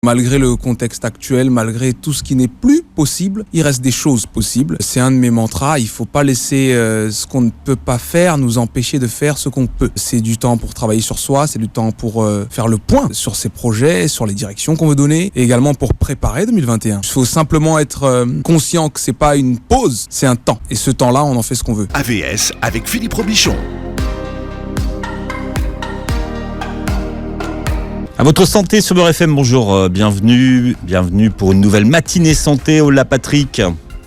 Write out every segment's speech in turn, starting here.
Malgré le contexte actuel, malgré tout ce qui n'est plus possible, il reste des choses possibles. C'est un de mes mantras, il ne faut pas laisser ce qu'on ne peut pas faire nous empêcher de faire ce qu'on peut. C'est du temps pour travailler sur soi, c'est du temps pour faire le point sur ses projets, sur les directions qu'on veut donner, et également pour préparer 2021. Il faut simplement être conscient que c'est pas une pause, c'est un temps. Et ce temps-là, on en fait ce qu'on veut. AVS avec Philippe Robichon. À votre santé sur Beurre FM, bonjour, bienvenue pour une nouvelle matinée santé. Hola Patrick.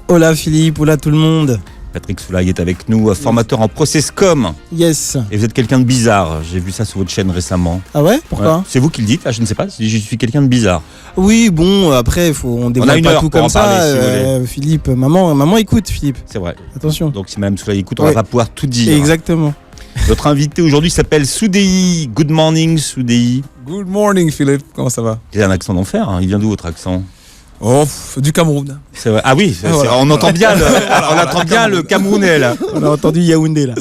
Hola Philippe, hola tout le monde. Patrick Soulaï est avec nous, formateur en ProcessCom. Yes. Et vous êtes quelqu'un de bizarre, j'ai vu ça sur votre chaîne récemment. Ah ouais? Pourquoi? Ouais. C'est vous qui le dites, je ne sais pas, je suis quelqu'un de bizarre. Oui, bon, après, on dévoile pas tout comme ça. Philippe, maman écoute Philippe. C'est vrai. Attention. Donc si Madame Soulaï écoute, on va pas pouvoir tout dire. Exactement. Notre invité aujourd'hui s'appelle Soudei. Good morning Soudei. Good morning Philippe, comment ça va? Il a un accent d'enfer, hein. Il vient d'où votre accent? Oh, du Cameroun. C'est vrai. Ah oui, voilà. On entend bien le Camerounais là. On a entendu Yaoundé là.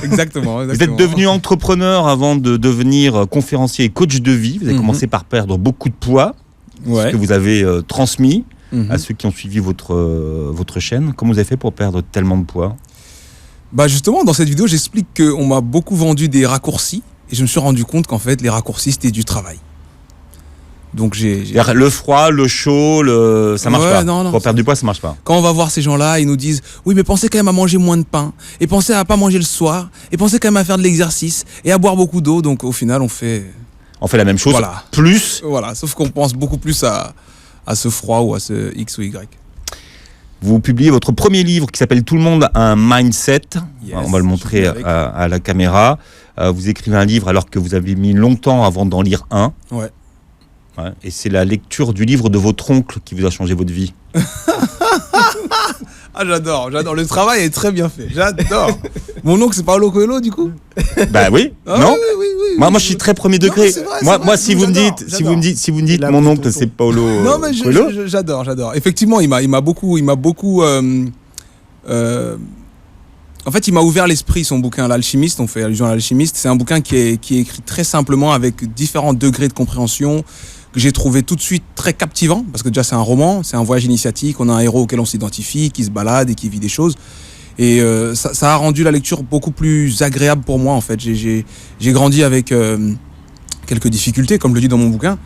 Exactement. Vous êtes devenu entrepreneur avant de devenir conférencier et coach de vie. Vous avez commencé par perdre beaucoup de poids, ce que vous avez transmis à ceux qui ont suivi votre chaîne. Comment vous avez fait pour perdre tellement de poids? Bah justement, dans cette vidéo, j'explique qu'on m'a beaucoup vendu des raccourcis et je me suis rendu compte qu'en fait, les raccourcis, c'était du travail. Donc le froid, le chaud, ça marche pas. Non, pour perdre du poids, ça marche pas. Quand on va voir ces gens-là, ils nous disent oui, mais pensez quand même à manger moins de pain, et pensez à pas manger le soir, et pensez quand même à faire de l'exercice et à boire beaucoup d'eau. Donc au final, on fait la même chose. Voilà. Plus. Voilà, sauf qu'on pense beaucoup plus à ce froid ou à ce X ou Y. Vous publiez votre premier livre qui s'appelle Tout le monde a un mindset. Yes, on va le montrer à la caméra. Vous écrivez un livre alors que vous avez mis longtemps avant d'en lire un. Ouais. Et c'est la lecture du livre de votre oncle qui vous a changé votre vie. Ah, j'adore. Le travail est très bien fait. J'adore. Mon oncle, c'est Paulo Coelho, du coup? Bah oui. Ah, non. Oui. Moi, je suis très premier degré. Moi, si vous me dites, mon oncle, c'est Paulo Coelho. J'adore. Effectivement, il m'a beaucoup. En fait, il m'a ouvert l'esprit, son bouquin L'Alchimiste. On fait allusion à L'Alchimiste. C'est un bouquin qui est écrit très simplement avec différents degrés de compréhension, que j'ai trouvé tout de suite très captivant, parce que déjà c'est un roman, c'est un voyage initiatique, on a un héros auquel on s'identifie, qui se balade et qui vit des choses. Et ça a rendu la lecture beaucoup plus agréable pour moi, en fait. J'ai grandi avec quelques difficultés, comme je le dis dans mon bouquin.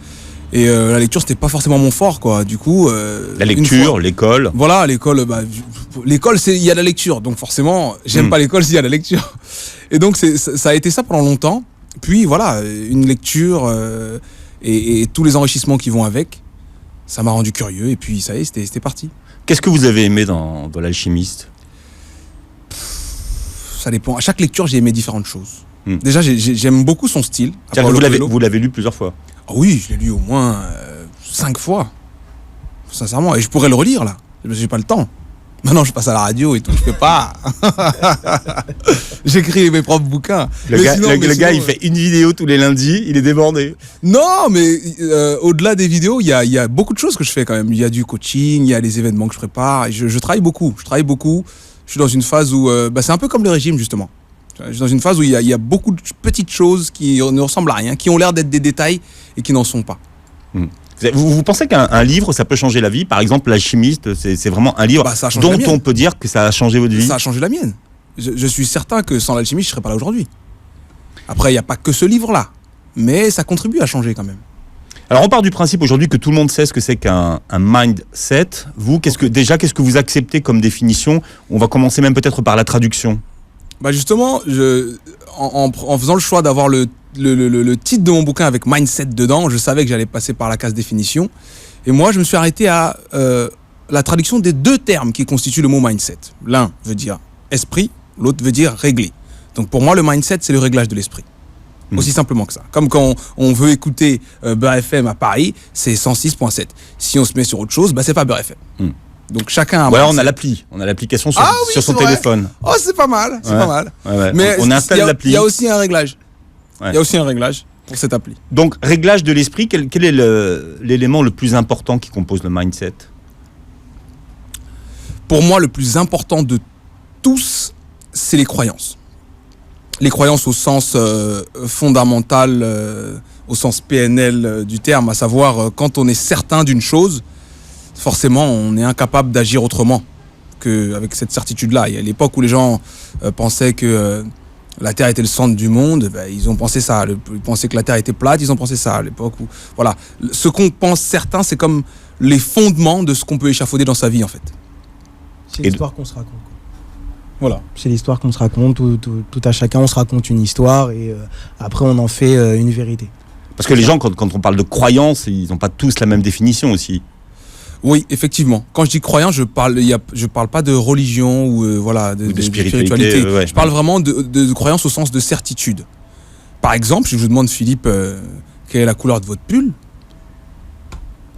Et la lecture, c'était pas forcément mon fort, quoi. Du coup, la lecture, l'école. Voilà, l'école. L'école, il y a la lecture, donc forcément, j'aime pas l'école s'il y a la lecture. Et donc, ça a été ça pendant longtemps. Puis voilà, une lecture et tous les enrichissements qui vont avec, ça m'a rendu curieux. Et puis ça y est, c'était parti. Qu'est-ce que vous avez aimé dans L'Alchimiste? Ça dépend. À chaque lecture, j'ai aimé différentes choses. Déjà, j'aime beaucoup son style. Vous l'avez lu plusieurs fois? Ah oui, je l'ai lu au moins 5 fois, sincèrement. Et je pourrais le relire, là. J'ai pas le temps. Maintenant, je passe à la radio et tout, je peux pas. J'écris mes propres bouquins. Le gars, il fait une vidéo tous les lundis, il est débordé. Non, mais au-delà des vidéos, il y a beaucoup de choses que je fais quand même. Il y a du coaching, il y a des événements que je prépare. Je travaille beaucoup. Je suis dans une phase où... c'est un peu comme le régime, justement. Je suis dans une phase où il y a beaucoup de petites choses qui ne ressemblent à rien, qui ont l'air d'être des détails et qui n'en sont pas. Vous pensez qu'un livre, ça peut changer la vie? Par exemple, L'Alchimiste, c'est vraiment un livre dont on peut dire que ça a changé votre vie? Ça a changé la mienne. Je suis certain que sans L'Alchimiste, je ne serais pas là aujourd'hui. Après, il n'y a pas que ce livre-là, mais ça contribue à changer quand même. Alors, on part du principe aujourd'hui que tout le monde sait ce que c'est qu'un mindset. Vous, qu'est-ce que vous acceptez comme définition? On va commencer même peut-être par la traduction. Justement, en faisant le choix d'avoir le titre de mon bouquin avec mindset dedans, je savais que j'allais passer par la case définition. Et moi, je me suis arrêté à la traduction des deux termes qui constituent le mot mindset. L'un veut dire esprit, l'autre veut dire régler. Donc pour moi, le mindset, c'est le réglage de l'esprit. Aussi simplement que ça. Comme quand on veut écouter Beurre FM à Paris, c'est 106.7. Si on se met sur autre chose, c'est pas Beurre FM. Donc chacun a on a l'application sur son téléphone. Oh, c'est pas mal, Ouais. Mais on installe l'appli. Il y a aussi un réglage. Il y a aussi un réglage pour cette appli. Donc réglage de l'esprit, quel est l'élément le plus important qui compose le mindset? Pour moi, le plus important de tous, c'est les croyances. Les croyances au sens fondamental, au sens PNL du terme, à savoir quand on est certain d'une chose, forcément on est incapable d'agir autrement qu'avec cette certitude-là. Il y a l'époque où les gens pensaient que la Terre était le centre du monde, ils ont pensé ça. Ils pensaient que la Terre était plate, ils ont pensé ça. À l'époque où, voilà, ce qu'on pense certain, c'est comme les fondements de ce qu'on peut échafauder dans sa vie, en fait. C'est l'histoire qu'on se raconte. Voilà. C'est l'histoire qu'on se raconte. Tout à chacun, on se raconte une histoire et après, on en fait une vérité. Parce que les gens, quand on parle de croyance, ils n'ont pas tous la même définition aussi. Oui, effectivement. Quand je dis croyant, je parle pas de religion ou de spiritualité. Ouais. Je parle vraiment de croyance au sens de certitude. Par exemple, si je vous demande, Philippe, quelle est la couleur de votre pull ?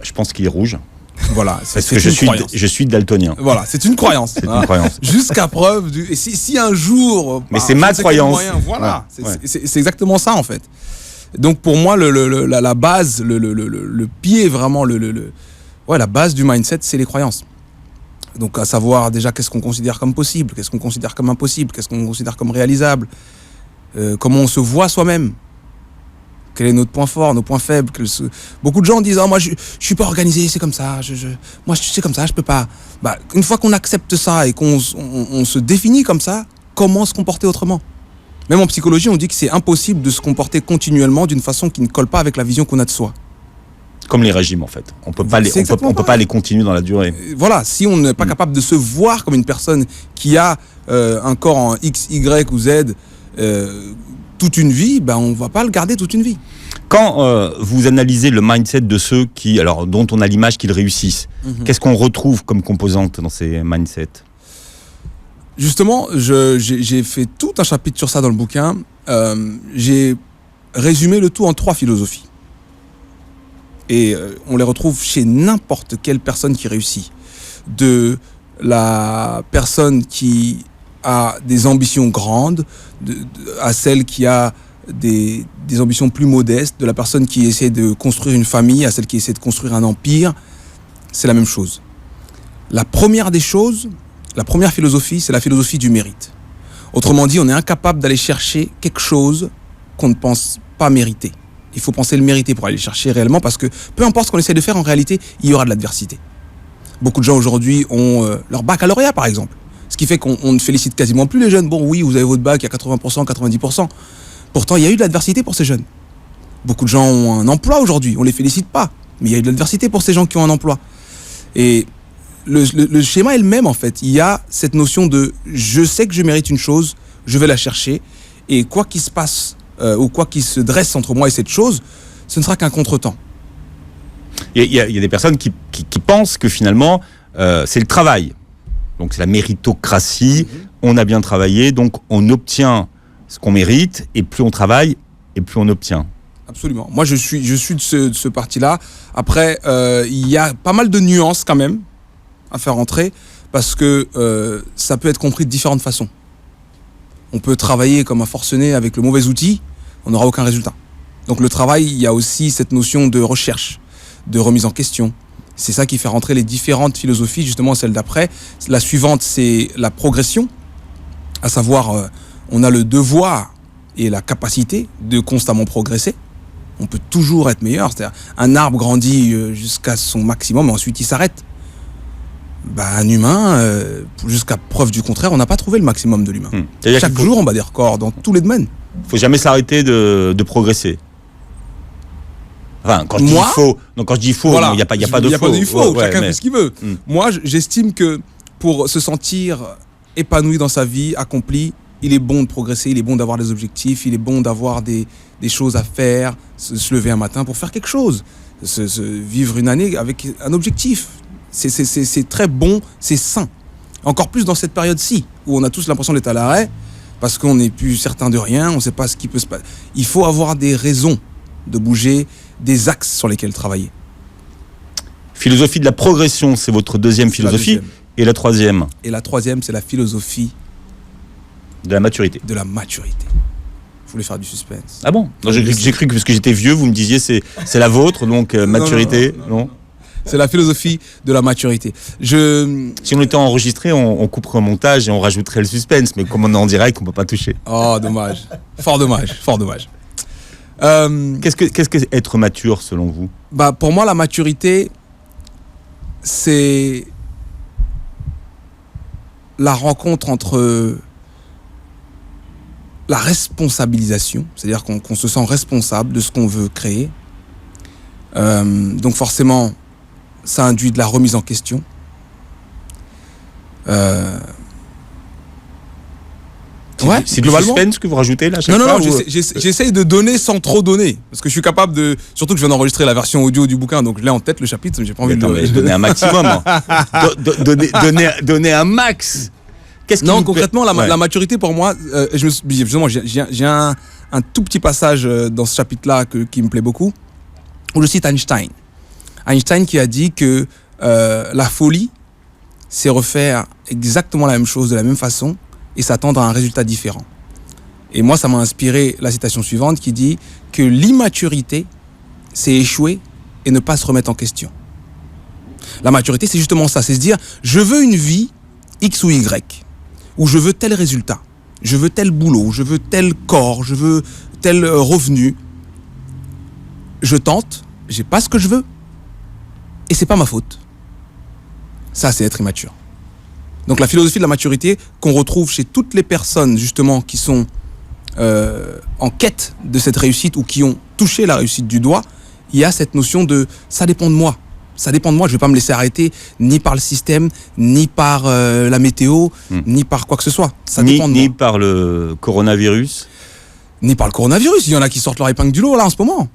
Je pense qu'il est rouge. Voilà, parce que je suis daltonien. Voilà, c'est une croyance. C'est une croyance. Jusqu'à preuve et si un jour. Mais c'est ma croyance. Moyen, voilà, c'est exactement ça en fait. Donc pour moi, la base, le pied vraiment, la base du mindset, c'est les croyances. Donc à savoir déjà qu'est-ce qu'on considère comme possible, qu'est-ce qu'on considère comme impossible, qu'est-ce qu'on considère comme réalisable, comment on se voit soi-même. Quel est notre point fort, nos points faibles. Beaucoup de gens disent moi je suis pas organisé, c'est comme ça, moi c'est comme ça, je peux pas. Une fois qu'on accepte ça et qu'on se définit comme ça, comment se comporter autrement ? Même en psychologie, on dit que c'est impossible de se comporter continuellement d'une façon qui ne colle pas avec la vision qu'on a de soi. Comme les régimes en fait. On peut pas les continuer dans la durée. Voilà, si on n'est pas capable de se voir comme une personne qui a un corps en X, Y ou Z toute une vie, on va pas le garder toute une vie. Quand vous analysez le mindset de ceux dont on a l'image qu'ils réussissent, qu'est-ce qu'on retrouve comme composante dans ces mindsets ? Justement, j'ai fait tout un chapitre sur ça dans le bouquin. J'ai résumé le tout en 3 philosophies. Et on les retrouve chez n'importe quelle personne qui réussit. De la personne qui a des ambitions grandes, à celle qui a des ambitions plus modestes, de la personne qui essaie de construire une famille, à celle qui essaie de construire un empire, c'est la même chose. La première des choses, la première philosophie, c'est la philosophie du mérite. Autrement dit, on est incapable d'aller chercher quelque chose qu'on ne pense pas mériter. Il faut penser le mériter pour aller le chercher réellement, parce que peu importe ce qu'on essaie de faire, en réalité, il y aura de l'adversité. Beaucoup de gens aujourd'hui ont leur baccalauréat, par exemple. Ce qui fait qu'on ne félicite quasiment plus les jeunes. Bon, oui, vous avez votre bac, il y a 80%, 90%. Pourtant, il y a eu de l'adversité pour ces jeunes. Beaucoup de gens ont un emploi aujourd'hui, on ne les félicite pas. Mais il y a eu de l'adversité pour ces gens qui ont un emploi. Et le schéma est le même, en fait. Il y a cette notion de « je sais que je mérite une chose, je vais la chercher. Et quoi qu'il se passe, ou quoi qu'il se dresse entre moi et cette chose, ce ne sera qu'un contretemps. » Il y a des personnes qui pensent que finalement, c'est le travail. Donc c'est la méritocratie, on a bien travaillé, donc on obtient ce qu'on mérite, et plus on travaille, et plus on obtient. Absolument. Moi, je suis de ce parti-là. Après, il y a pas mal de nuances quand même à faire entrer, parce que ça peut être compris de différentes façons. On peut travailler comme un forcené avec le mauvais outil, on n'aura aucun résultat. Donc le travail, il y a aussi cette notion de recherche, de remise en question. C'est ça qui fait rentrer les différentes philosophies, justement celle d'après. La suivante, c'est la progression, à savoir, on a le devoir et la capacité de constamment progresser. On peut toujours être meilleur, c'est-à-dire un arbre grandit jusqu'à son maximum et ensuite il s'arrête. Un humain, jusqu'à preuve du contraire, on n'a pas trouvé le maximum de l'humain. Chaque jour, on bat des records dans tous les domaines. Il ne faut jamais s'arrêter de progresser. Enfin, quand je dis faux, il n'y a pas de faux. Il n'y a pas de faux, chacun fait ce qu'il veut. Moi, j'estime que pour se sentir épanoui dans sa vie, accompli, il est bon de progresser, il est bon d'avoir des objectifs, il est bon d'avoir des choses à faire, se lever un matin pour faire quelque chose, vivre une année avec un objectif. C'est très bon, c'est sain. Encore plus dans cette période-ci, où on a tous l'impression d'être à l'arrêt, parce qu'on n'est plus certain de rien, on ne sait pas ce qui peut se passer. Il faut avoir des raisons de bouger, des axes sur lesquels travailler. Philosophie de la progression, c'est votre deuxième philosophie. Et la troisième ? Et la troisième, c'est la philosophie de la maturité. De la maturité. Je voulais faire du suspense. Ah bon ? Non, j'ai cru que parce que j'étais vieux, vous me disiez c'est la vôtre, donc maturité, non. C'est la philosophie de la maturité. Si on était enregistré, on couperait un montage et on rajouterait le suspense, mais comme on est en direct, on ne peut pas toucher. Oh, dommage. Fort dommage, fort dommage. Qu'est-ce que être mature selon vous ? Pour moi, la maturité, c'est la rencontre entre la responsabilisation, c'est-à-dire qu'on se sent responsable de ce qu'on veut créer. Donc forcément, ça induit de la remise en question. C'est du suspense que vous rajoutez là chaque fois. J'essaye de donner sans trop donner, parce que je suis capable de. Surtout que je viens d'enregistrer la version audio du bouquin, donc je l'ai en tête le chapitre, mais j'ai pas envie de donner un maximum. Donner un max. Concrètement, la maturité pour moi, j'ai un tout petit passage dans ce chapitre-là qui me plaît beaucoup, où je cite Einstein. Einstein qui a dit que la folie, c'est refaire exactement la même chose de la même façon et s'attendre à un résultat différent. Et moi, ça m'a inspiré la citation suivante qui dit que l'immaturité, c'est échouer et ne pas se remettre en question. La maturité, c'est justement ça, c'est se dire, je veux une vie X ou Y, où je veux tel résultat, je veux tel boulot, je veux tel corps, je veux tel revenu. Je tente, j'ai pas ce que je veux, et c'est pas ma faute. Ça, c'est être immature. Donc la philosophie de la maturité qu'on retrouve chez toutes les personnes justement qui sont en quête de cette réussite ou qui ont touché la réussite du doigt, il y a cette notion de ça dépend de moi. Ça dépend de moi, je ne vais pas me laisser arrêter ni par le système, ni par la météo, ni par quoi que ce soit. Ça dépend de moi. Ni par le coronavirus. Ni par le coronavirus. Il y en a qui sortent leur épingle du lot là en ce moment.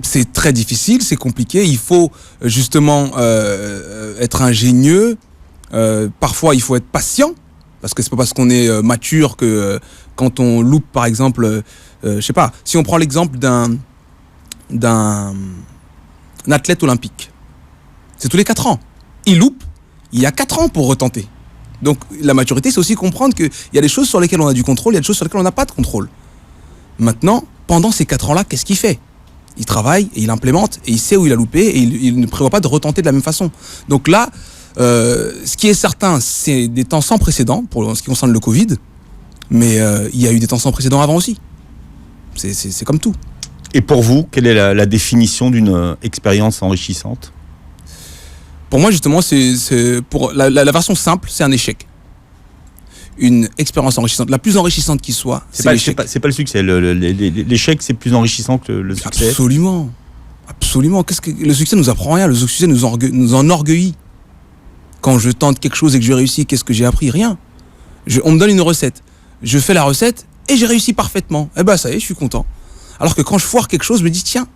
C'est très difficile, c'est compliqué. Il faut justement être ingénieux. Parfois, il faut être patient, parce que c'est pas parce qu'on est mature que quand on loupe, par exemple, je sais pas, si on prend l'exemple d'un athlète olympique, c'est tous les 4 ans. Il loupe, il y a 4 ans pour retenter. Donc la maturité, c'est aussi comprendre qu'il y a des choses sur lesquelles on a du contrôle, il y a des choses sur lesquelles on n'a pas de contrôle. Maintenant, pendant ces 4 ans-là, qu'est-ce qu'il fait ? Il travaille et il implémente et il sait où il a loupé et il ne prévoit pas de retenter de la même façon. Donc là, ce qui est certain, c'est des temps sans précédent pour ce qui concerne le Covid, mais il y a eu des temps sans précédent avant aussi. C'est comme tout. Et pour vous, quelle est la définition d'une expérience enrichissante ? Pour moi, justement, c'est pour la version simple, c'est un échec. Une expérience enrichissante, la plus enrichissante qui soit, c'est l'échec. C'est pas le succès. L'échec, c'est plus enrichissant que le succès. Absolument. Le succès nous apprend rien. Le succès nous enorgueillit. Quand je tente quelque chose et que je réussis, qu'est-ce que j'ai appris ? Rien. On me donne une recette. Je fais la recette et j'ai réussi parfaitement. Ça y est, je suis content. Alors que quand je foire quelque chose, je me dis, tiens,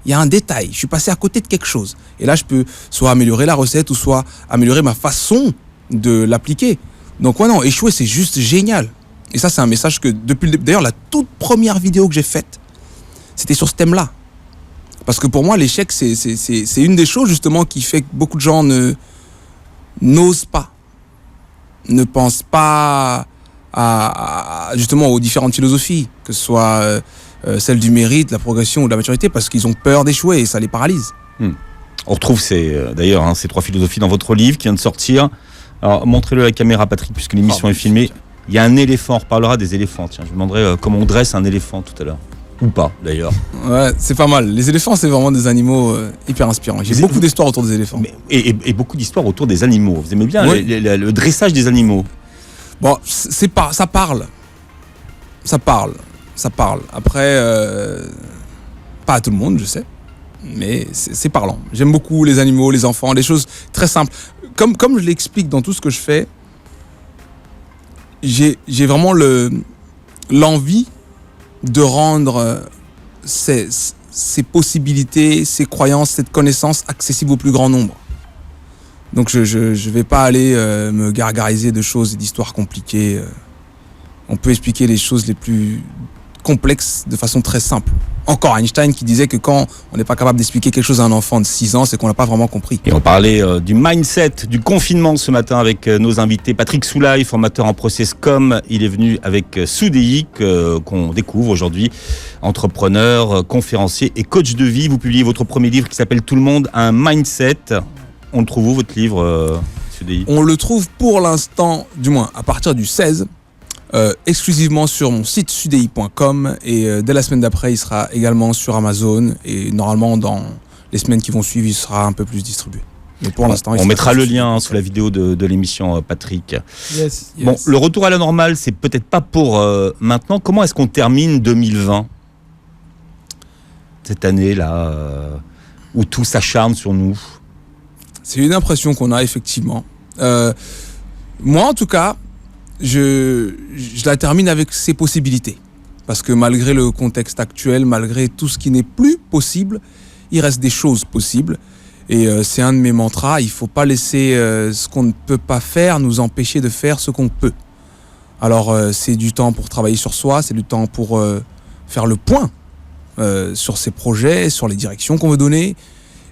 il y a un détail. Je suis passé à côté de quelque chose. Et là, je peux soit améliorer la recette ou soit améliorer ma façon de l'appliquer. Donc, échouer, c'est juste génial. Et ça, c'est un message que d'ailleurs, la toute première vidéo que j'ai faite, c'était sur ce thème-là. Parce que pour moi, l'échec, c'est une des choses, justement, qui fait que beaucoup de gens n'osent pas, ne pensent pas justement aux différentes philosophies, que ce soit celle du mérite, la progression ou de la maturité, parce qu'ils ont peur d'échouer et ça les paralyse. On retrouve d'ailleurs ces 3 philosophies dans votre livre qui vient de sortir. Alors montrez-le à la caméra, Patrick, puisque l'émission est filmée. Il y a un éléphant, on reparlera des éléphants. Tiens, je vous demanderai comment on dresse un éléphant tout à l'heure. Ou pas, d'ailleurs. Ouais, c'est pas mal. Les éléphants, c'est vraiment des animaux hyper inspirants. J'ai beaucoup d'histoires autour des éléphants. Et beaucoup d'histoires autour des animaux. Vous aimez bien le dressage des animaux ? Bon, ça parle. Ça parle. Après, pas à tout le monde, je sais. Mais c'est parlant. J'aime beaucoup les animaux, les enfants, des choses très simples. Comme je l'explique dans tout ce que je fais, j'ai vraiment l'envie de rendre ces possibilités, ces croyances, cette connaissance accessible au plus grand nombre. Donc je vais pas aller me gargariser de choses et d'histoires compliquées. On peut expliquer les choses les plus complexes de façon très simple. Encore Einstein qui disait que quand on n'est pas capable d'expliquer quelque chose à un enfant de 6 ans, c'est qu'on l'a pas vraiment compris. Et on parlait du mindset, du confinement ce matin avec nos invités. Patrick Soulaï, formateur en process.com. Il est venu avec Soudéi, qu'on découvre aujourd'hui. Entrepreneur, conférencier et coach de vie. Vous publiez votre premier livre qui s'appelle Tout le monde a un mindset. On le trouve où, votre livre, Soudéi ? On le trouve pour l'instant, du moins à partir du 16, exclusivement sur mon site sudei.com et dès la semaine d'après, il sera également sur Amazon et normalement dans les semaines qui vont suivre, il sera un peu plus distribué. Mais pour l'instant, on mettra le lien sous la vidéo de l'émission, Patrick. Yes. Bon, le retour à la normale, c'est peut-être pas pour maintenant. Comment est-ce qu'on termine 2020 ? Cette année-là, où tout s'acharne sur nous. C'est une impression qu'on a, effectivement. Moi, en tout cas, je la termine avec ses possibilités. Parce que malgré le contexte actuel, malgré tout ce qui n'est plus possible, il reste des choses possibles. Et c'est un de mes mantras, il ne faut pas laisser ce qu'on ne peut pas faire nous empêcher de faire ce qu'on peut. Alors c'est du temps pour travailler sur soi, c'est du temps pour faire le point sur ses projets, sur les directions qu'on veut donner,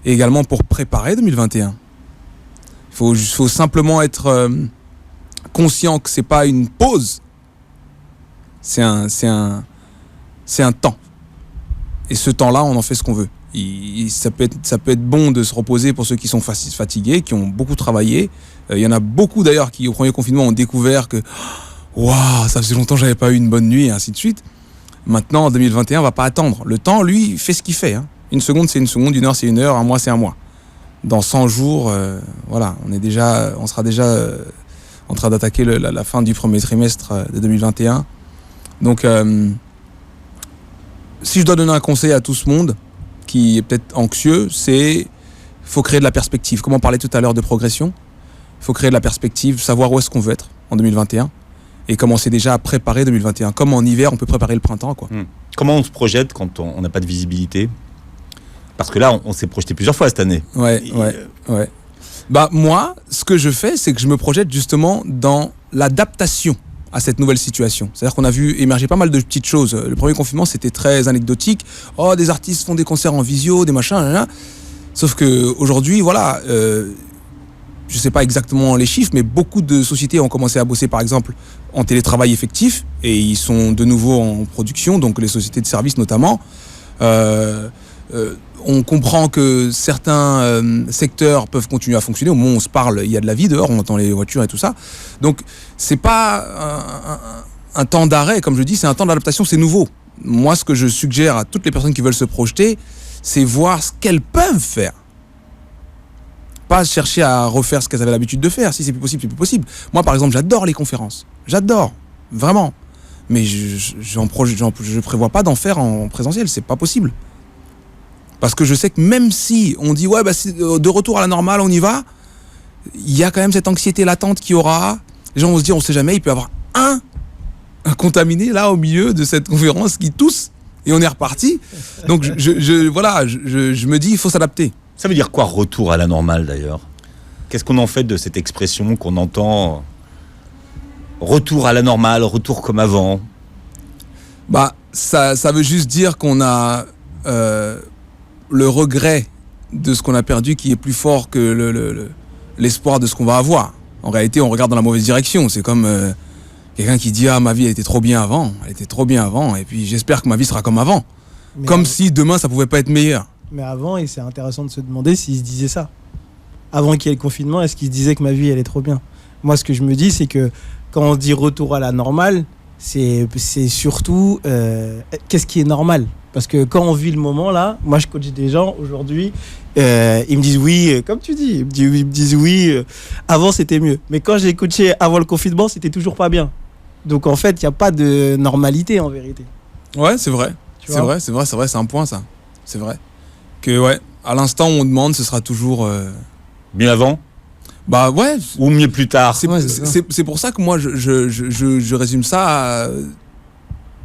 et également pour préparer 2021. Il faut simplement être conscient que ce n'est pas une pause, c'est un temps. Et ce temps-là, on en fait ce qu'on veut. Ça peut être bon de se reposer pour ceux qui sont fatigués, qui ont beaucoup travaillé. Il y en a beaucoup d'ailleurs qui, au premier confinement, ont découvert que waouh, ça faisait longtemps que j'avais pas eu une bonne nuit, et ainsi de suite. Maintenant, en 2021, on va pas attendre. Le temps, lui, fait ce qu'il fait. Hein. Une seconde, c'est une seconde. Une heure, c'est une heure. Un mois, c'est un mois. Dans 100 jours, voilà, on sera déjà en train d'attaquer la fin du premier trimestre de 2021. Donc, si je dois donner un conseil à tout ce monde qui est peut-être anxieux, c'est faut créer de la perspective. Comme on parlait tout à l'heure de progression, il faut créer de la perspective, savoir où est-ce qu'on veut être en 2021 et commencer déjà à préparer 2021. Comme en hiver, on peut préparer le printemps, quoi. Comment on se projette quand on n'a pas de visibilité ? Parce que là, on s'est projeté plusieurs fois cette année. Ouais. Bah moi, ce que je fais, c'est que je me projette justement dans l'adaptation à cette nouvelle situation. C'est-à-dire qu'on a vu émerger pas mal de petites choses. Le premier confinement, c'était très anecdotique. Oh, des artistes font des concerts en visio, des machins, là. Sauf que aujourd'hui, voilà, je sais pas exactement les chiffres, mais beaucoup de sociétés ont commencé à bosser, par exemple, en télétravail effectif, et ils sont de nouveau en production, donc les sociétés de services notamment. On comprend que certains secteurs peuvent continuer à fonctionner. Au moment où on se parle, il y a de la vie dehors, on entend les voitures et tout ça. Donc, c'est pas un temps d'arrêt, comme je dis, c'est un temps d'adaptation, c'est nouveau. Moi, ce que je suggère à toutes les personnes qui veulent se projeter, c'est voir ce qu'elles peuvent faire. Pas chercher à refaire ce qu'elles avaient l'habitude de faire. Si c'est plus possible, c'est plus possible. Moi, par exemple, j'adore les conférences. J'adore, vraiment. Mais je prévois pas d'en faire en présentiel, c'est pas possible. Parce que je sais que même si on dit ouais, bah, de retour à la normale, on y va, il y a quand même cette anxiété latente qu'il y aura. Les gens vont se dire, on sait jamais, il peut y avoir un contaminé là au milieu de cette conférence qui tousse et on est reparti. Donc je me dis, il faut s'adapter. Ça veut dire quoi, retour à la normale d'ailleurs ? Qu'est-ce qu'on en fait de cette expression qu'on entend ? Retour à la normale, retour comme avant ? Bah, ça veut juste dire qu'on a le regret de ce qu'on a perdu qui est plus fort que l'espoir de ce qu'on va avoir. En réalité, on regarde dans la mauvaise direction. C'est comme quelqu'un qui dit « Ah, ma vie, elle était trop bien avant. Elle était trop bien avant. Et puis, j'espère que ma vie sera comme avant. » Comme si demain, ça pouvait pas être meilleur. Mais avant, et c'est intéressant de se demander s'il se disait ça. Avant qu'il y ait le confinement, est-ce qu'il se disait que ma vie, elle est trop bien ? Moi, ce que je me dis, c'est que quand on dit retour à la normale, c'est surtout qu'est-ce qui est normal ? Parce que quand on vit le moment là, moi je coach des gens aujourd'hui, ils me disent oui, comme tu dis, ils me disent oui, avant c'était mieux. Mais quand j'ai coaché avant le confinement, c'était toujours pas bien. Donc en fait, il n'y a pas de normalité en vérité. Ouais, c'est vrai. C'est vrai, c'est un point ça. C'est vrai. Que ouais, à l'instant où on demande, ce sera toujours... Mieux avant ? Bah ouais. Ou mieux plus tard. C'est pour ça que moi je résume ça à...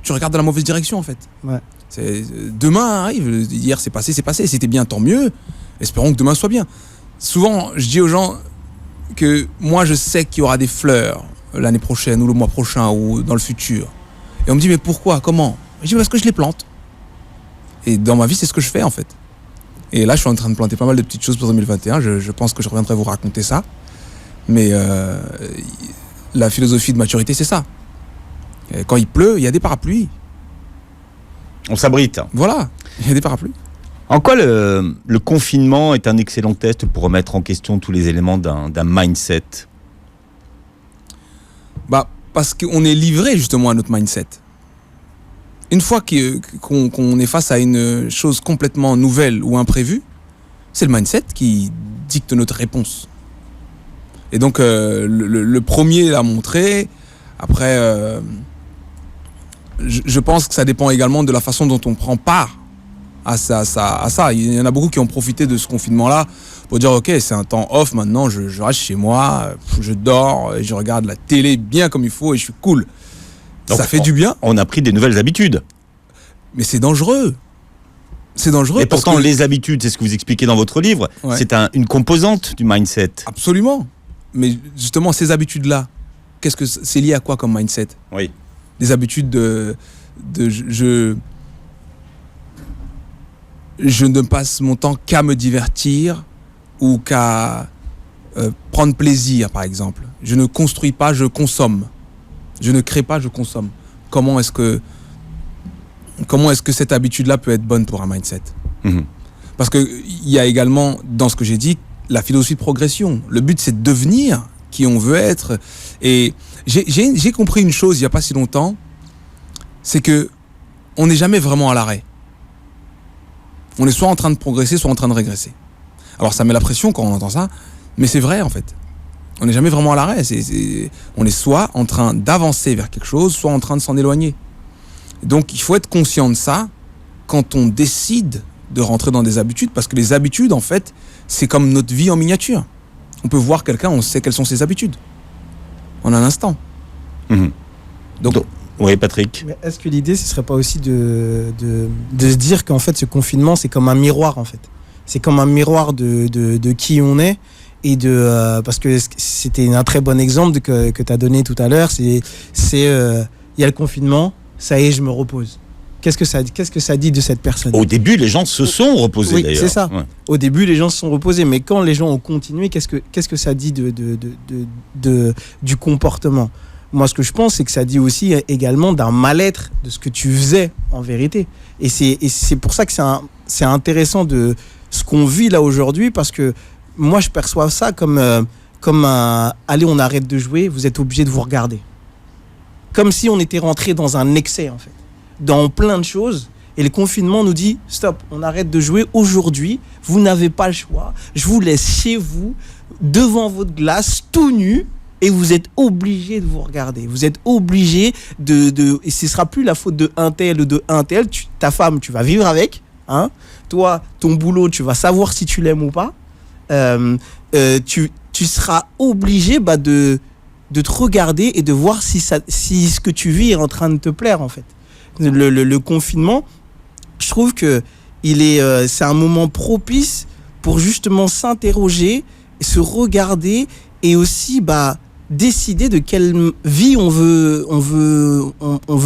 Tu regardes dans la mauvaise direction en fait. Ouais. Demain arrive, hier c'est passé, c'était bien, tant mieux. Espérons que demain soit bien. Souvent, je dis aux gens que moi je sais qu'il y aura des fleurs l'année prochaine ou le mois prochain ou dans le futur. Et on me dit mais pourquoi, comment ? Je dis parce que je les plante. Et dans ma vie c'est ce que je fais en fait. Et là je suis en train de planter pas mal de petites choses pour 2021. Je pense que je reviendrai vous raconter ça. Mais la philosophie de maturité c'est ça. Et quand il pleut, il y a des parapluies. On s'abrite. Voilà, il y a des parapluies. En quoi le confinement est un excellent test pour remettre en question tous les éléments d'un mindset ? Bah, parce qu'on est livré justement à notre mindset. Une fois qu'on est face à une chose complètement nouvelle ou imprévue, c'est le mindset qui dicte notre réponse. Et donc, le premier l'a montré. Après, je pense que ça dépend également de la façon dont on prend part à ça. Il y en a beaucoup qui ont profité de ce confinement-là pour dire, OK, c'est un temps off, maintenant, je reste chez moi, je dors, et je regarde la télé bien comme il faut et je suis cool. Donc, ça fait du bien. On a pris des nouvelles habitudes. Mais c'est dangereux. C'est dangereux. Et pourtant, les habitudes, c'est ce que vous expliquez dans votre livre, c'est une composante du mindset. Absolument. Mais justement, ces habitudes-là, qu'est-ce que c'est lié à quoi comme mindset? Oui. Des habitudes je ne passe mon temps qu'à me divertir ou qu'à prendre plaisir, par exemple. Je ne construis pas, je consomme. Je ne crée pas, je consomme. Comment est-ce que cette habitude-là peut être bonne pour un mindset? Parce qu'il y a également, dans ce que j'ai dit, la philosophie de progression. Le but, c'est de devenir qui on veut être. Et j'ai compris une chose il n'y a pas si longtemps, c'est que on n'est jamais vraiment à l'arrêt. On est soit en train de progresser, soit en train de régresser. Alors ça met la pression quand on entend ça, mais c'est vrai en fait. On n'est jamais vraiment à l'arrêt. On est soit en train d'avancer vers quelque chose, soit en train de s'en éloigner. Donc il faut être conscient de ça quand on décide de rentrer dans des habitudes, parce que les habitudes, en fait, c'est comme notre vie en miniature. On peut voir quelqu'un, on sait quelles sont ses habitudes. En un instant. Donc, oui, Patrick. Mais est-ce que l'idée, ce serait pas aussi de se dire qu'en fait, ce confinement, c'est comme un miroir, en fait. C'est comme un miroir de qui on est. Et parce que c'était un très bon exemple que tu as donné tout à l'heure. Il y a le confinement, ça y est, je me repose. Qu'est-ce que ça dit de cette personne? Au début, les gens se sont reposés, oui, d'ailleurs. C'est ça. Ouais. Au début, les gens se sont reposés. Mais quand les gens ont continué, qu'est-ce que ça dit du comportement? Moi, ce que je pense, c'est que ça dit aussi également d'un mal-être de ce que tu faisais, en vérité. Et c'est pour ça que c'est intéressant de ce qu'on vit là aujourd'hui, parce que moi, je perçois ça comme allez, on arrête de jouer, vous êtes obligé de vous regarder. Comme si on était rentré dans un excès, en fait, dans plein de choses. Et le confinement nous dit, stop, on arrête de jouer aujourd'hui, vous n'avez pas le choix, je vous laisse chez vous, devant votre glace, tout nu, et vous êtes obligé de vous regarder. Vous êtes obligé et ce sera plus la faute de un tel ou de un tel. Ta femme, tu vas vivre avec, hein. Toi, ton boulot, tu vas savoir si tu l'aimes ou pas. Tu seras obligé de te regarder et de voir si ce que tu vis est en train de te plaire, en fait. Le confinement, je trouve que c'est un moment propice pour justement s'interroger, se regarder et aussi décider de quelle vie on veut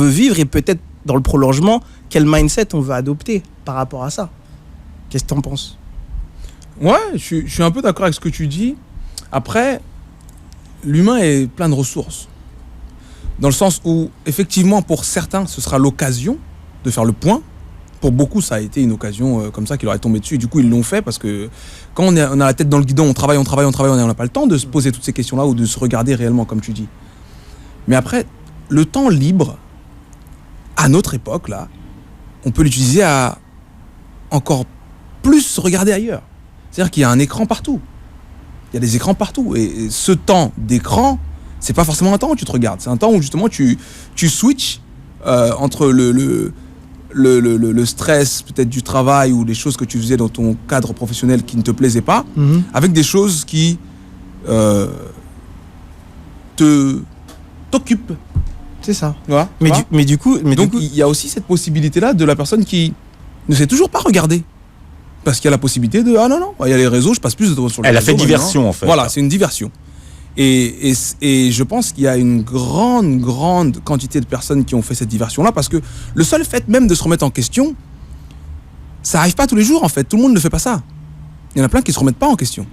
vivre, et peut-être dans le prolongement quel mindset on veut adopter par rapport à ça. Qu'est-ce que tu en penses? Ouais, je suis un peu d'accord avec ce que tu dis. Après, l'humain est plein de ressources. Dans le sens où, effectivement, pour certains, ce sera l'occasion de faire le point. Pour beaucoup, ça a été une occasion comme ça qui leur est tombée dessus. Et du coup, ils l'ont fait parce que quand on a la tête dans le guidon, on travaille, on n'a pas le temps de se poser toutes ces questions-là ou de se regarder réellement, comme tu dis. Mais après, le temps libre, à notre époque, là, on peut l'utiliser à encore plus se regarder ailleurs. C'est-à-dire qu'il y a un écran partout. Il y a des écrans partout. Et ce temps d'écran, c'est pas forcément un temps où tu te regardes. C'est un temps où justement tu switches entre le stress peut-être du travail ou les choses que tu faisais dans ton cadre professionnel qui ne te plaisaient pas, avec des choses qui t'occupent. C'est ça. Voilà, mais du coup, donc il y a aussi cette possibilité-là de la personne qui ne sait toujours pas regarder. Parce qu'il y a la possibilité de... Ah non, il y a les réseaux, je passe plus de temps sur les réseaux. Elle a fait diversion, en fait. Voilà, c'est une diversion. Et je pense qu'il y a une grande quantité de personnes qui ont fait cette diversion-là, parce que le seul fait même de se remettre en question, ça n'arrive pas tous les jours, en fait. Tout le monde ne fait pas ça. Il y en a plein qui ne se remettent pas en question.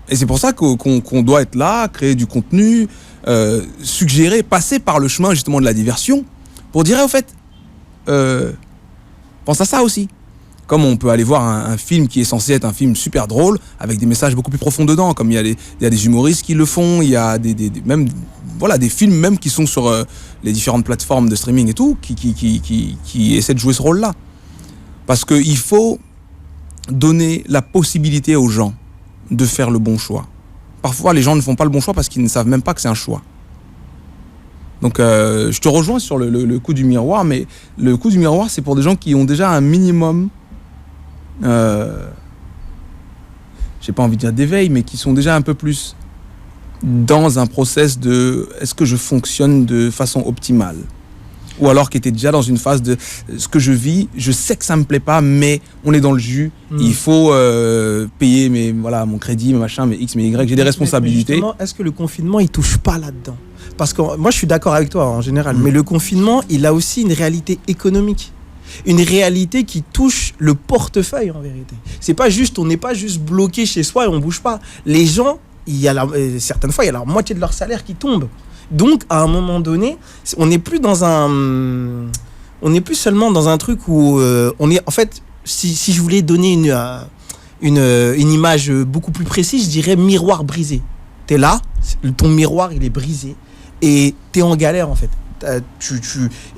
Et c'est pour ça qu'on doit être là, créer du contenu, suggérer, passer par le chemin justement de la diversion, pour dire, au fait, pense à ça aussi. Comme on peut aller voir un film qui est censé être un film super drôle, avec des messages beaucoup plus profonds dedans, comme il y a des humoristes qui le font, il y a même voilà, des films même qui sont sur les différentes plateformes de streaming et tout, qui essaient de jouer ce rôle-là. Parce qu'il faut donner la possibilité aux gens de faire le bon choix. Parfois, les gens ne font pas le bon choix parce qu'ils ne savent même pas que c'est un choix. Donc, je te rejoins sur le coup du miroir, mais le coup du miroir, c'est pour des gens qui ont déjà un minimum, j'ai pas envie de dire d'éveil, mais qui sont déjà un peu plus dans un process de est-ce que je fonctionne de façon optimale, ou alors qui étaient déjà dans une phase de ce que je vis, je sais que ça me plaît pas, mais on est dans le jus, il faut payer mon crédit, mes machins, mes X, mes Y, j'ai des responsabilités. Mais est-ce que le confinement il touche pas là-dedans? Parce que moi je suis d'accord avec toi en général, mais le confinement il a aussi une réalité économique. Une réalité qui touche le portefeuille en vérité. C'est pas juste, on n'est pas juste bloqué chez soi et on bouge pas. Les gens, certaines fois, il y a la moitié de leur salaire qui tombe. Donc, à un moment donné, on n'est plus seulement dans un truc où on est. En fait, si je voulais donner une image beaucoup plus précise, je dirais miroir brisé. T'es là, ton miroir il est brisé et t'es en galère en fait.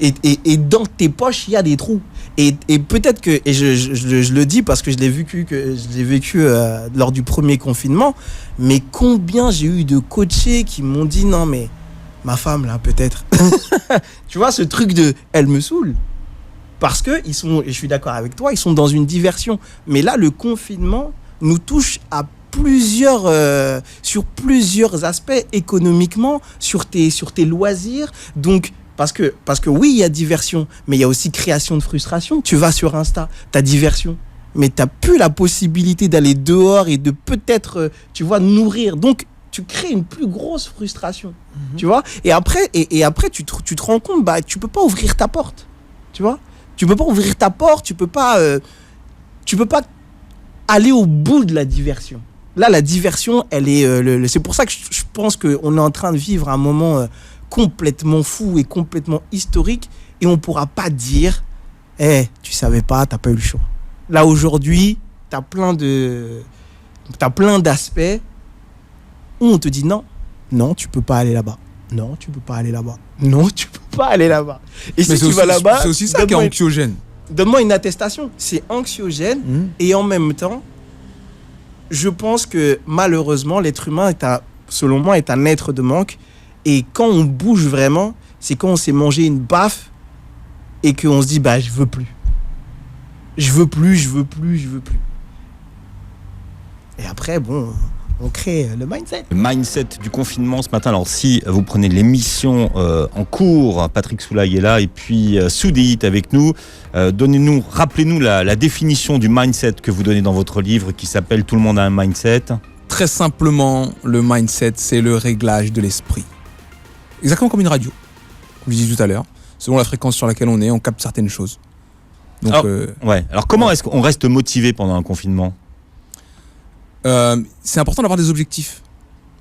Et dans tes poches il y a des trous et peut-être que je le dis parce que je l'ai vécu lors du premier confinement, mais combien j'ai eu de coachés qui m'ont dit non mais ma femme là peut-être tu vois ce truc de elle me saoule parce que ils sont, et je suis d'accord avec toi, ils sont dans une diversion, mais là le confinement nous touche sur plusieurs aspects économiquement, sur tes loisirs. Donc, parce que oui, il y a diversion, mais il y a aussi création de frustration. Tu vas sur Insta, t'as diversion, mais t'as plus la possibilité d'aller dehors et de peut-être, nourrir. Donc, tu crées une plus grosse frustration, tu vois. Et après, tu te rends compte, tu peux pas ouvrir ta porte, tu vois. Tu peux pas ouvrir ta porte, tu peux pas aller au bout de la diversion. Là, la diversion, elle est. C'est pour ça que je pense qu'on est en train de vivre un moment complètement fou et complètement historique, et on pourra pas dire, tu savais pas, t'as pas eu le choix. Là aujourd'hui, t'as plein d'aspects où on te dit non, tu peux pas aller là-bas. Non, tu peux pas aller là-bas. Non, tu peux pas aller là-bas. Et si tu vas là-bas, c'est aussi ça qui est anxiogène. Donne-moi une attestation. C'est anxiogène et en même temps, je pense que malheureusement, l'être humain selon moi, est un être de manque. Et quand on bouge vraiment, c'est quand on s'est mangé une baffe et qu'on se dit, je veux plus. Je veux plus. Et après, on crée le mindset. Le mindset du confinement ce matin. Alors si vous prenez l'émission en cours, Patrick Soulaï est là et puis Soudi est avec nous. Rappelez-nous la définition du mindset que vous donnez dans votre livre qui s'appelle « Tout le monde a un mindset ». Très simplement, le mindset, c'est le réglage de l'esprit. Exactement comme une radio. Comme je disais tout à l'heure, selon la fréquence sur laquelle on est, on capte certaines choses. Donc, Alors comment est-ce qu'on reste motivé pendant un confinement ? C'est important d'avoir des objectifs.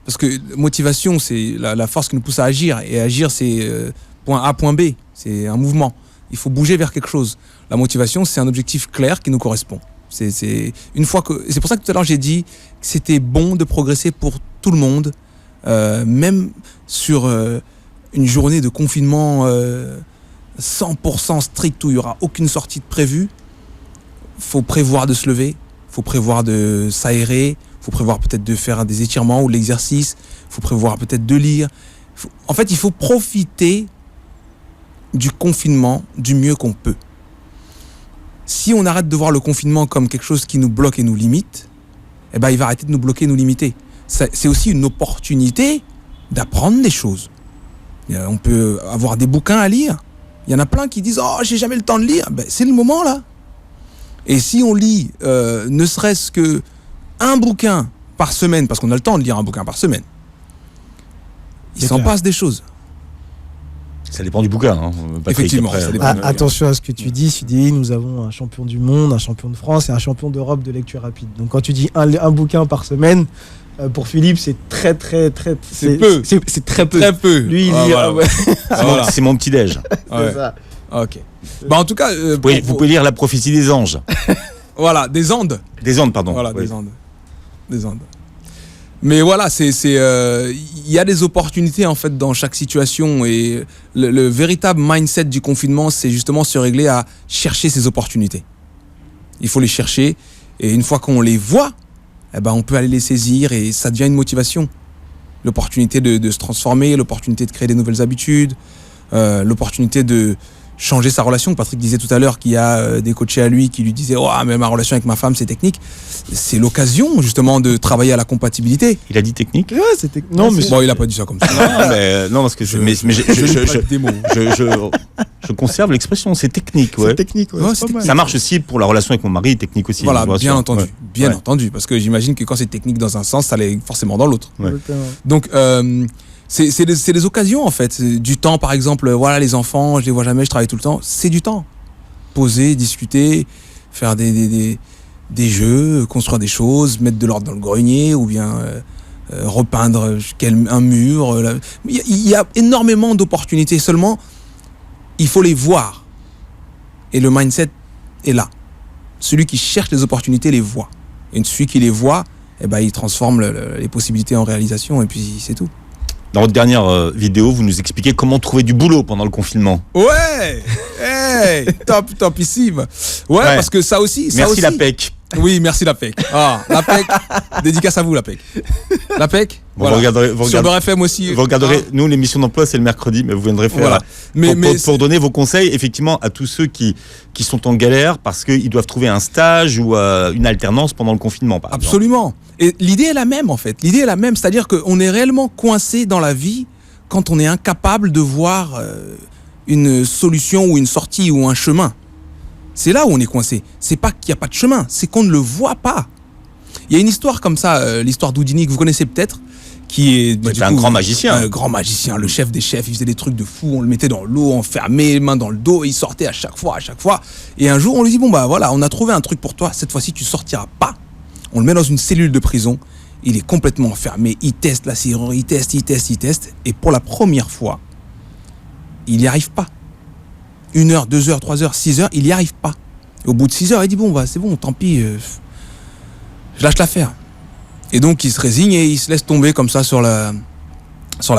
Parce que motivation, c'est la force qui nous pousse à agir. Et agir, c'est point A, point B. C'est un mouvement. Il faut bouger vers quelque chose. La motivation, c'est un objectif clair qui nous correspond. C'est pour ça que tout à l'heure, j'ai dit que c'était bon de progresser pour tout le monde. Même sur une journée de confinement 100% strict où il n'y aura aucune sortie de prévue. Il faut prévoir de se lever. Il faut prévoir de s'aérer, il faut prévoir peut-être de faire des étirements ou de l'exercice, il faut prévoir peut-être de lire. En fait, il faut profiter du confinement du mieux qu'on peut. Si on arrête de voir le confinement comme quelque chose qui nous bloque et nous limite, il va arrêter de nous bloquer et nous limiter. C'est aussi une opportunité d'apprendre des choses. On peut avoir des bouquins à lire. Il y en a plein qui disent « Oh, j'ai jamais le temps de lire ». C'est le moment là. Et si on lit ne serait-ce qu'un bouquin par semaine, parce qu'on a le temps de lire un bouquin par semaine, il s'en passe des choses. Ça dépend du bouquin. Patrick, effectivement. Après, ça dépend attention à ce que tu dis. Tu dis, nous avons un champion du monde, un champion de France et un champion d'Europe de lecture rapide. Donc quand tu dis un bouquin par semaine, pour Philippe, c'est très, très, très... C'est peu. C'est très peu. Très peu. Lui, il lit... Voilà. C'est mon petit-déj. C'est ça. Ok. En tout cas... vous pouvez lire La prophétie des anges. Voilà, des Andes. Des Andes, pardon. Voilà, oui. des Andes. Mais voilà, il y a des opportunités en fait dans chaque situation et le véritable mindset du confinement, c'est justement se régler à chercher ces opportunités. Il faut les chercher et une fois qu'on les voit, eh ben on peut aller les saisir et ça devient une motivation. L'opportunité de se transformer, l'opportunité de créer des nouvelles habitudes, l'opportunité de changer sa relation. Patrick disait tout à l'heure qu'il y a des coachés à lui qui lui disaient « Oh, mais ma relation avec ma femme, c'est technique ». C'est l'occasion, justement, de travailler à la compatibilité. Il a dit technique ? Ouais, c'est non, mais Bon, il a pas dit ça comme ça. Non, parce que je conserve l'expression, c'est technique. Ouais. c'est technique. Ouais, Ouais, c'est pas mal. Ça marche aussi pour la relation avec mon mari, technique aussi. Voilà, je vous bien rassure. entendu. Ouais. Bien Ouais. entendu. Parce que j'imagine que quand c'est technique dans un sens, ça l'est forcément dans l'autre. Ouais. Exactement. Donc, c'est des occasions, en fait. Du temps, par exemple, voilà, les enfants, je les vois jamais, je travaille tout le temps. C'est du temps. Poser, discuter, faire des jeux, construire des choses, mettre de l'ordre dans le grenier ou bien repeindre un mur. Il y a énormément d'opportunités. Seulement, il faut les voir. Et le mindset est là. Celui qui cherche les opportunités les voit. Et celui qui les voit, eh ben, il transforme les possibilités en réalisation et puis c'est tout. Dans votre dernière vidéo, vous nous expliquez comment trouver du boulot pendant le confinement. Ouais, hey, topissime. Ouais, parce que ça aussi. Merci la PEC. Oui, merci la PEC. Ah, la PEC, dédicace à vous la PEC. La PEC, Bon, voilà. vous Sur Beurre FM aussi. Vous regarderez, nous l'émission d'emploi c'est le mercredi, mais vous viendrez faire Voilà. pour donner vos conseils effectivement à tous ceux qui sont en galère parce qu'ils doivent trouver un stage ou une alternance pendant le confinement par exemple. Absolument. Et l'idée est la même en fait. L'idée est la même, c'est-à-dire qu'on est réellement coincé dans la vie quand on est incapable de voir une solution ou une sortie ou un chemin. C'est là où on est coincé. C'est pas qu'il n'y a pas de chemin, c'est qu'on ne le voit pas. Il y a une histoire comme ça, l'histoire d'Houdini que vous connaissez peut-être, qui est C'est un grand magicien. Un grand magicien, le chef des chefs. Il faisait des trucs de fou. On le mettait dans l'eau, enfermé, les mains dans le dos, et il sortait à chaque fois. Et un jour, on lui dit bon bah voilà, on a trouvé un truc pour toi. Cette fois-ci, tu sortiras pas. On le met dans une cellule de prison. Il est complètement enfermé. Il teste la serrure, il teste. Et pour la première fois, il n'y arrive pas. 1 heure, 2 heures, 3 heures, 6 heures, il n'y arrive pas. Et au bout de 6 heures, il dit bon bah c'est bon, tant pis, je lâche l'affaire. Et donc il se résigne et il se laisse tomber comme ça sur la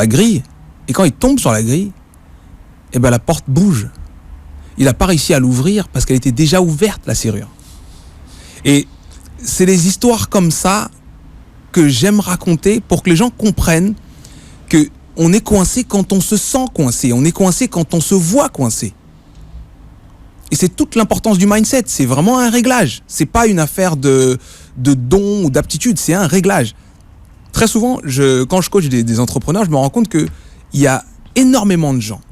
grille. Et quand il tombe sur la grille, eh ben la porte bouge. Il n'a pas réussi à l'ouvrir parce qu'elle était déjà ouverte, la serrure. Et c'est des histoires comme ça que j'aime raconter pour que les gens comprennent que on est coincé quand on se sent coincé. On est coincé quand on se voit coincé. Et c'est toute l'importance du mindset. C'est vraiment un réglage. C'est pas une affaire de don ou d'aptitude. C'est un réglage. Très souvent, quand je coach des entrepreneurs, je me rends compte qu'il y a énormément de gens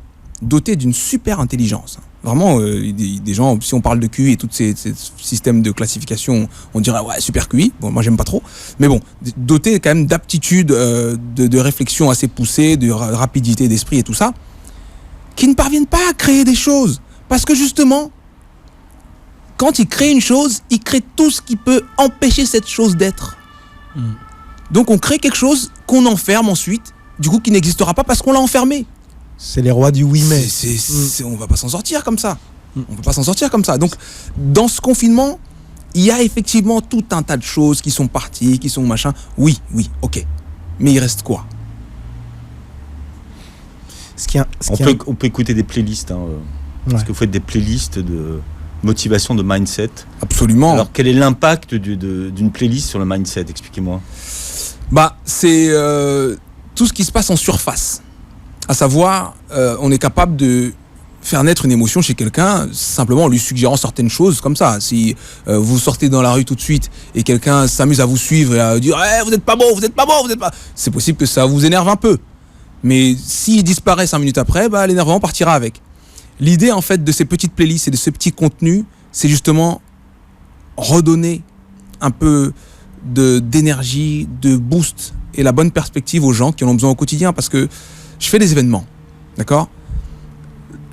dotés d'une super intelligence. Vraiment, des gens, si on parle de QI et tous ces systèmes de classification, on dirait ouais, super QI. Bon, moi, j'aime pas trop. Mais bon, dotés quand même d'aptitudes, de réflexion assez poussée, de rapidité d'esprit et tout ça, qui ne parviennent pas à créer des choses. Parce que justement, quand il crée une chose, il crée tout ce qui peut empêcher cette chose d'être. Donc on crée quelque chose qu'on enferme ensuite, du coup qui n'existera pas parce qu'on l'a enfermé. C'est les rois du oui mais. On va pas s'en sortir comme ça. On peut pas s'en sortir comme ça. Donc dans ce confinement, il y a effectivement tout un tas de choses qui sont parties, qui sont machin. Oui, ok. Mais il reste quoi ? On peut écouter des playlists. Parce que vous faites des playlists de motivation, de mindset. Absolument. Alors, quel est l'impact d'une playlist sur le mindset ? Expliquez-moi. Bah, c'est tout ce qui se passe en surface. À savoir, on est capable de faire naître une émotion chez quelqu'un simplement en lui suggérant certaines choses comme ça. Si vous sortez dans la rue tout de suite et quelqu'un s'amuse à vous suivre et à dire hey, vous n'êtes pas bon, c'est possible que ça vous énerve un peu. Mais s'il disparaît 5 minutes après, bah, l'énervement partira avec. L'idée en fait de ces petites playlists et de ce petit contenu, c'est justement redonner un peu d'énergie, de boost et la bonne perspective aux gens qui en ont besoin au quotidien. Parce que je fais des événements, d'accord ?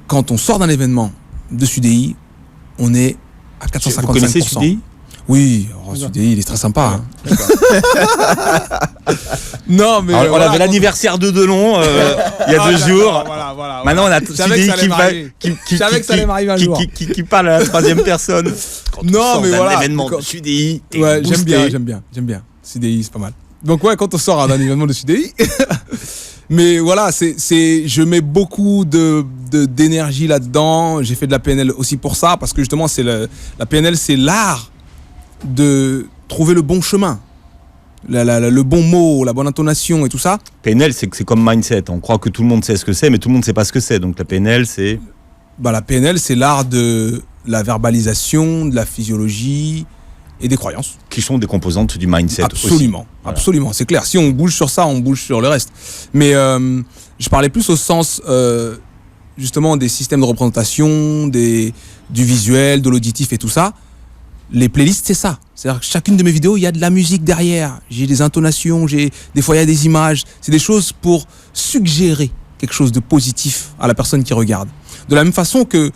Quand on sort d'un événement de SUDI, on est à 455%. Vous connaissez SUDI ? Oui, SUDI, il est très sympa. Hein. Non, mais alors, on avait l'anniversaire de Delon il y a 2 jours. Voilà. Maintenant, on a SUDI qui parle à la 3e personne. Non, mais un voilà. événement de SUDI. Ouais, j'aime bien. SUDI, c'est pas mal. Donc ouais, quand on sort d'un événement de CDI. Mais voilà, je mets beaucoup d'énergie là-dedans. J'ai fait de la PNL aussi pour ça, parce que justement, la PNL, c'est l'art de trouver le bon chemin. Le bon mot, la bonne intonation et tout ça. PNL, c'est comme mindset. On croit que tout le monde sait ce que c'est, mais tout le monde ne sait pas ce que c'est. Donc la PNL, c'est... La PNL, c'est l'art de la verbalisation, de la physiologie et des croyances. Qui sont des composantes du mindset absolument, aussi. Voilà. Absolument, c'est clair. Si on bouge sur ça, on bouge sur le reste. Mais je parlais plus au sens, justement, des systèmes de représentation, du visuel, de l'auditif et tout ça. Les playlists, c'est ça. C'est-à-dire que chacune de mes vidéos, il y a de la musique derrière. J'ai des intonations, des fois il y a des images. C'est des choses pour suggérer quelque chose de positif à la personne qui regarde. De la même façon que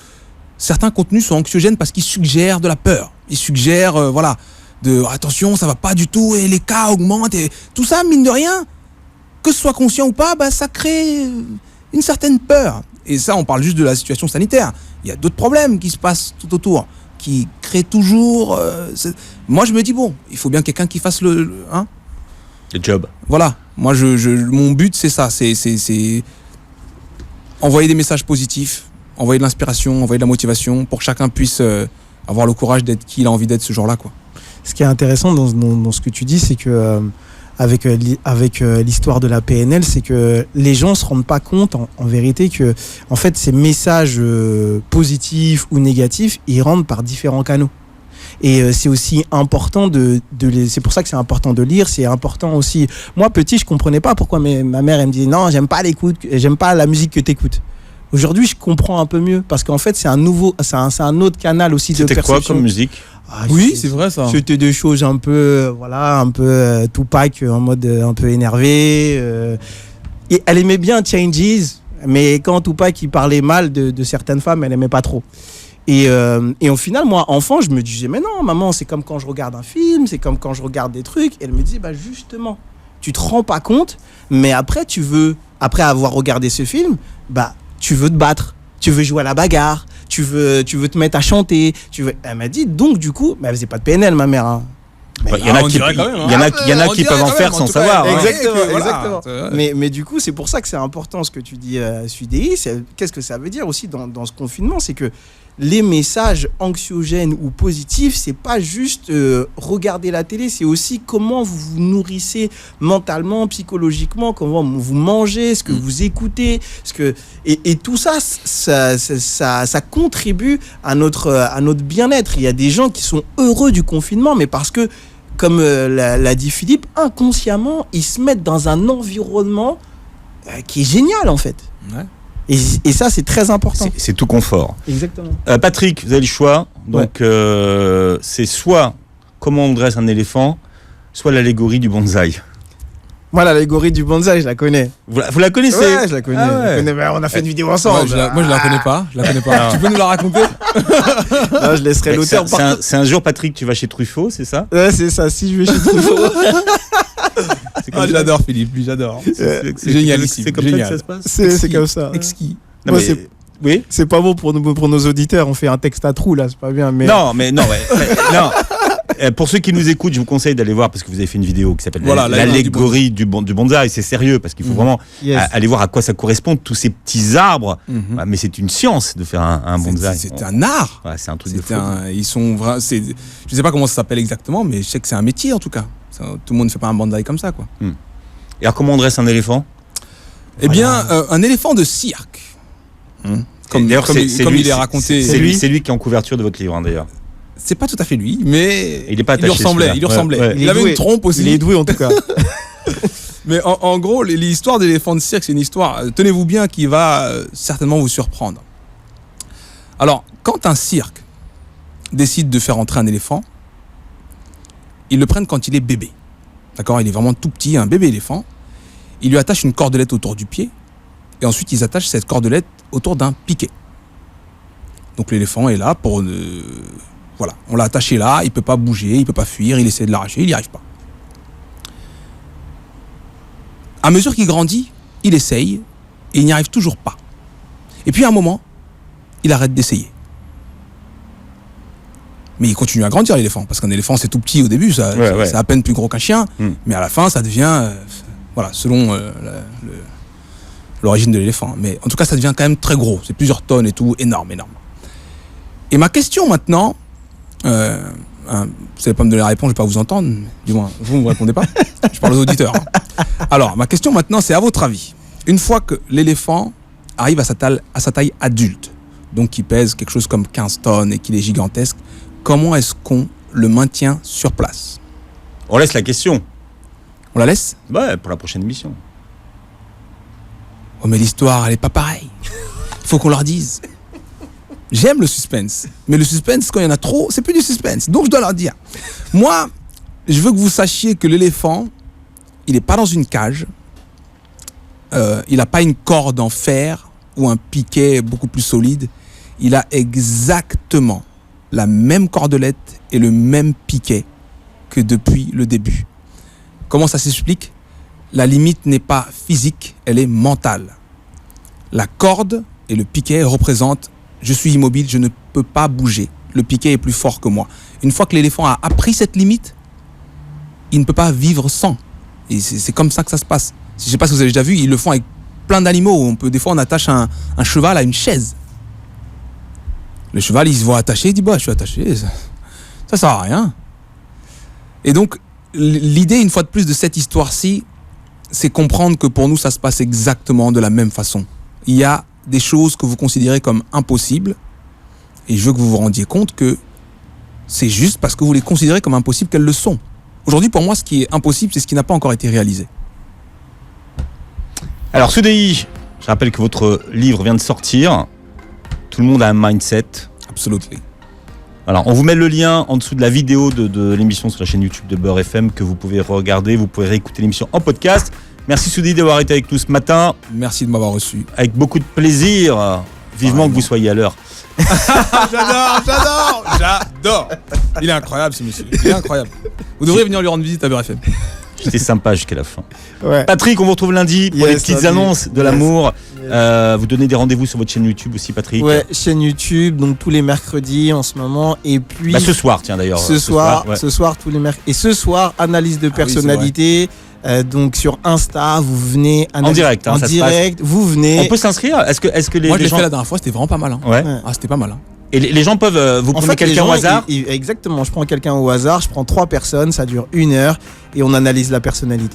certains contenus sont anxiogènes parce qu'ils suggèrent de la peur. Ils suggèrent, attention, ça va pas du tout et les cas augmentent. Et tout ça, mine de rien, que ce soit conscient ou pas, ça crée une certaine peur. Et ça, on parle juste de la situation sanitaire. Il y a d'autres problèmes qui se passent tout autour, qui créent toujours... Moi, je me dis, bon, il faut bien quelqu'un qui fasse le job. Voilà. Moi, mon but, c'est ça. C'est envoyer des messages positifs, envoyer de l'inspiration, envoyer de la motivation pour que chacun puisse avoir le courage d'être qui il a envie d'être ce jour-là, quoi. Ce qui est intéressant dans ce que tu dis, c'est que avec l'histoire de la PNL, c'est que les gens se rendent pas compte en vérité que en fait ces messages positifs ou négatifs, ils rentrent par différents canaux. Et c'est aussi important c'est pour ça que c'est important de lire, c'est important aussi. Moi petit, je comprenais pas pourquoi ma mère elle me disait non, j'aime pas la musique que t'écoutes. Aujourd'hui, je comprends un peu mieux parce qu'en fait, c'est un autre canal aussi de perception. C'était quoi comme musique? Oui, c'est vrai ça. C'était des choses un peu Tupac en mode un peu énervé. Et elle aimait bien Changes, mais quand Tupac il parlait mal de certaines femmes, elle aimait pas trop. Et au final, moi, enfant, je me disais, mais non, maman, c'est comme quand je regarde un film, c'est comme quand je regarde des trucs. Et elle me disait, justement, tu te rends pas compte, mais après avoir regardé ce film, tu veux te battre, tu veux jouer à la bagarre, tu veux te mettre à chanter. Elle m'a dit, donc du coup, mais elle faisait pas de PNL, ma mère. Hein. Il y en a qui peuvent en faire sans savoir. Exactement. Mais du coup, c'est pour ça que c'est important ce que tu dis, Sudei. Qu'est-ce que ça veut dire aussi dans ce confinement? C'est que les messages anxiogènes ou positifs, c'est pas juste regarder la télé, c'est aussi comment vous vous nourrissez mentalement, psychologiquement, comment vous mangez, ce que vous écoutez, et tout ça, ça contribue à notre bien-être. Il y a des gens qui sont heureux du confinement, mais parce que, comme l'a dit Philippe, inconsciemment, ils se mettent dans un environnement qui est génial en fait. Ouais. Et ça, c'est très important. C'est tout confort. Exactement. Patrick, vous avez le choix. Donc, c'est soit comment on dresse un éléphant, soit l'allégorie du bonsaï. Moi, l'allégorie du bonsaï, je la connais. Vous la connaissez? Ouais, je la connais. On a fait une vidéo ensemble. Moi, je la connais pas. Tu peux nous la raconter? Non, je laisserai l'auteur. C'est un jour, Patrick, tu vas chez Truffaut, c'est ça? Ouais, c'est ça. Si je vais chez Truffaut. J'adore Philippe, j'adore. C'est génial ici. C'est comme ça que ça se passe? C'est comme ça. Exquis. Oui. C'est pas bon pour nos auditeurs. On fait un texte à trous là, c'est pas bien. Mais... Non. Pour ceux qui nous écoutent, je vous conseille d'aller voir parce que vous avez fait une vidéo qui s'appelle l'allégorie du bonsaï. C'est sérieux parce qu'il faut vraiment aller voir à quoi ça correspond, tous ces petits arbres. Mais c'est une science de faire un bonsaï. C'est un art. Ouais, c'est un truc de fou. Ils sont je sais pas comment ça s'appelle exactement, mais je sais que c'est un métier en tout cas. Tout le monde ne fait pas un bonsaï comme ça, quoi. Et alors, comment on dresse un éléphant? Eh bien, un éléphant de cirque. Comme il est raconté. C'est lui qui est en couverture de votre livre, d'ailleurs. C'est pas tout à fait lui, mais il lui ressemblait. Ouais. Il avait une trompe aussi. Il est doué en tout cas. Mais en gros, l'histoire d'éléphant de cirque, c'est une histoire, tenez-vous bien, qui va certainement vous surprendre. Alors, quand un cirque décide de faire entrer un éléphant, ils le prennent quand il est bébé. D'accord? Il est vraiment tout petit, un bébé éléphant. Ils lui attachent une cordelette autour du pied et ensuite ils attachent cette cordelette autour d'un piquet. Donc l'éléphant est là pour... Voilà, on l'a attaché là, il peut pas bouger, il peut pas fuir, il essaie de l'arracher, il n'y arrive pas. À mesure qu'il grandit, il essaye et il n'y arrive toujours pas. Et puis à un moment, il arrête d'essayer. Mais il continue à grandir, l'éléphant, parce qu'un éléphant, c'est tout petit au début, c'est à peine plus gros qu'un chien, mais à la fin, ça devient, voilà, selon l'origine de l'éléphant. Mais en tout cas, ça devient quand même très gros, c'est plusieurs tonnes et tout, énorme. Et ma question maintenant, vous savez pas me donner la réponse, je vais pas vous entendre, du moins, vous ne me répondez pas, je parle aux auditeurs. Alors, ma question maintenant, c'est à votre avis, une fois que l'éléphant arrive à sa taille adulte, donc qui pèse quelque chose comme 15 tonnes et qu'il est gigantesque, comment est-ce qu'on le maintient sur place? On laisse la question. On la laisse? Ouais, pour la prochaine émission. Oh, mais l'histoire, elle est pas pareille. Faut qu'on leur dise. J'aime le suspense, mais le suspense, quand il y en a trop, c'est plus du suspense. Donc je dois leur dire. Moi, je veux que vous sachiez que l'éléphant, il n'est pas dans une cage. Il n'a pas une corde en fer ou un piquet beaucoup plus solide. Il a exactement la même cordelette et le même piquet que depuis le début. Comment ça s'explique? La limite n'est pas physique, elle est mentale. La corde et le piquet représentent « je suis immobile, je ne peux pas bouger. Le piquet est plus fort que moi ». Une fois que l'éléphant a appris cette limite, il ne peut pas vivre sans. Et c'est comme ça que ça se passe. Je ne sais pas si vous avez déjà vu, ils le font avec plein d'animaux. Des fois, on attache un cheval à une chaise. Le cheval, il se voit attaché, il dit, je suis attaché, ça sert à rien. Et donc, l'idée, une fois de plus, de cette histoire-ci, c'est comprendre que pour nous, ça se passe exactement de la même façon. Il y a des choses que vous considérez comme impossibles, et je veux que vous vous rendiez compte que c'est juste parce que vous les considérez comme impossibles qu'elles le sont. Aujourd'hui, pour moi, ce qui est impossible, c'est ce qui n'a pas encore été réalisé. Alors, Soudéhi, je rappelle que votre livre vient de sortir. Tout le monde a un mindset. Absolument. Alors, on vous met le lien en dessous de la vidéo de l'émission sur la chaîne YouTube de Beurre FM que vous pouvez regarder. Vous pouvez réécouter l'émission en podcast. Merci Soudéhi d'avoir été avec nous ce matin. Merci de m'avoir reçu. Avec beaucoup de plaisir. Vivement que vous soyez à l'heure. J'adore. Il est incroyable ce monsieur. Il est incroyable. Vous devrez venir lui rendre visite à Beurre FM. J'étais sympa jusqu'à la fin. Ouais. Patrick, on vous retrouve lundi pour les petites annonces de l'amour. Yes. Vous donnez des rendez-vous sur votre chaîne YouTube aussi, Patrick. Ouais, chaîne YouTube, donc tous les mercredis en ce moment. Et puis. Ce soir, tiens d'ailleurs. Ce soir, tous les mercredis. Et ce soir, analyse de personnalité. Donc sur Insta, vous venez en direct. En direct, vous venez. On peut s'inscrire. Est-ce que les Moi, je l'ai gens... fait la dernière fois, c'était vraiment pas mal. Hein. Ouais. Ah, c'était pas mal. Hein. Et les gens peuvent. Vous prenez quelqu'un au hasard. Exactement. Je prends quelqu'un au hasard. Je prends 3 personnes. Ça dure 1 heure et on analyse la personnalité.